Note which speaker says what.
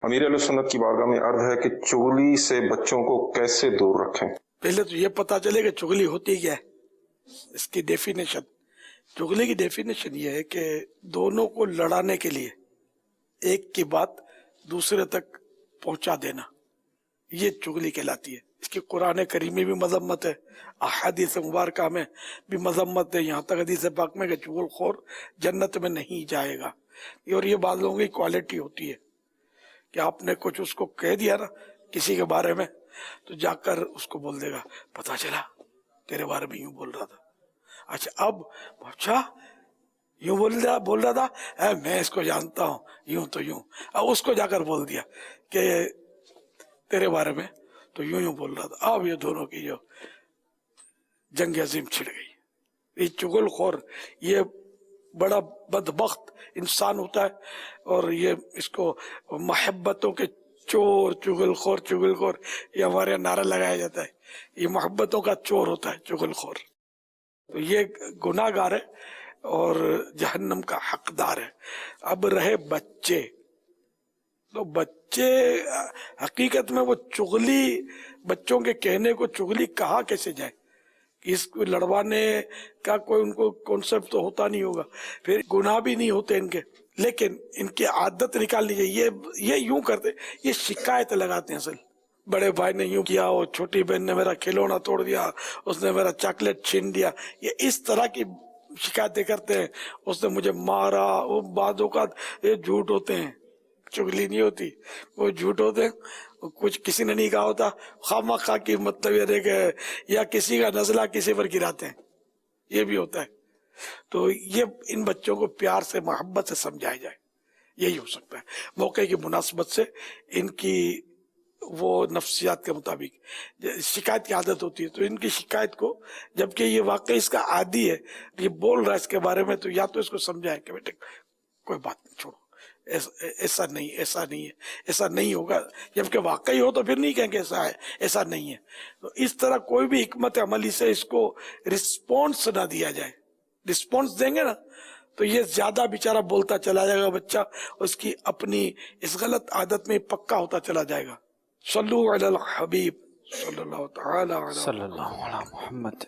Speaker 1: امیر اہل سنت کی بارگاہ میں عرض ہے کہ چغلی سے بچوں کو کیسے دور رکھیں؟
Speaker 2: پہلے تو یہ پتا چلے کہ چغلی ہوتی کیا ہے، اس کی ڈیفینیشن۔ چغلی کی ڈیفینیشن یہ ہے کہ دونوں کو لڑانے کے لیے ایک کی بات دوسرے تک پہنچا دینا، یہ چغلی کہلاتی ہے۔ اس کی قرآن کریم میں بھی مذمت ہے، احادیث مبارکہ میں بھی مذمت ہے، یہاں تک حدیث پاک میں کہ چغل خور جنت میں نہیں جائے گا۔ اور یہ بعض لوگوں کی کوالٹی ہوتی ہے کہ آپ نے کچھ اس کو کہہ دیا نا کسی کے بارے میں، تو جا کر اس کو بول دے گا پتا چلا تیرے بارے میں یوں بول رہا تھا، اچھا یوں بول رہا تھا، میں اس کو جانتا ہوں، یوں تو یوں۔ اب اس کو جا کر بول دیا کہ تیرے بارے میں تو یوں بول رہا تھا۔ اب یہ دونوں کی جو جنگ عظیم چھڑ گئی۔ یہ چغل خور یہ بڑا بدبخت انسان ہوتا ہے، اور یہ اس کو محبتوں کے چور چغل خور یہ ہمارے یہاں نعرہ لگایا جاتا ہے، یہ محبتوں کا چور ہوتا ہے چغل خور۔ تو یہ گناہ گار ہے اور جہنم کا حقدار ہے۔ اب رہے بچے، تو بچے حقیقت میں وہ چغلی، بچوں کے کہنے کو چغلی کہا کیسے جائے، اس کو لڑوانے کا کوئی ان کو کانسیپٹ تو ہوتا نہیں ہوگا، پھر گناہ بھی نہیں ہوتے ان کے، لیکن ان کی عادت نکالنی چاہیے۔ یہ یوں کرتے، یہ شکایت لگاتے ہیں اصل، بڑے بھائی نے یوں کیا، اور چھوٹی بہن نے میرا کھلونا توڑ دیا، اس نے میرا چاکلیٹ چھین دیا، یہ اس طرح کی شکایتیں کرتے ہیں، اس نے مجھے مارا۔ وہ بعض اوقات یہ جھوٹ ہوتے ہیں، چغلی نہیں ہوتی، وہ جھوٹ ہوتے ہیں، کچھ کسی نے نہیں کہا ہوتا، خواہ کی مطلب یہ ہے کہ یا کسی کا نزلہ کسی پر گراتے ہیں، یہ بھی ہوتا ہے۔ تو یہ ان بچوں کو پیار سے محبت سے سمجھایا جائے، یہی ہو سکتا ہے۔ موقع کی مناسبت سے ان کی وہ نفسیات کے مطابق شکایت کی عادت ہوتی ہے، تو ان کی شکایت کو، جبکہ یہ واقعی اس کا عادی ہے، یہ بول رہا ہے اس کے بارے میں، تو یا تو اس کو سمجھائیں کہ بیٹے کوئی بات نہیں، چھوڑو، ایسا نہیں ہوگا، جبکہ واقعی ہو تو پھر نہیں کہیں کہ ایسا ہے، ایسا نہیں ہے۔ تو اس طرح کوئی بھی حکمت عملی سے اس کو رسپونس نہ دیا جائے۔ رسپونس دیں گے نا تو یہ زیادہ بیچارہ بولتا چلا جائے گا بچہ، اس کی اپنی اس غلط عادت میں پکا ہوتا چلا جائے گا۔ صلو علی الحبیب صلی اللہ تعالی علی
Speaker 3: صلی اللہ علیہ محمد۔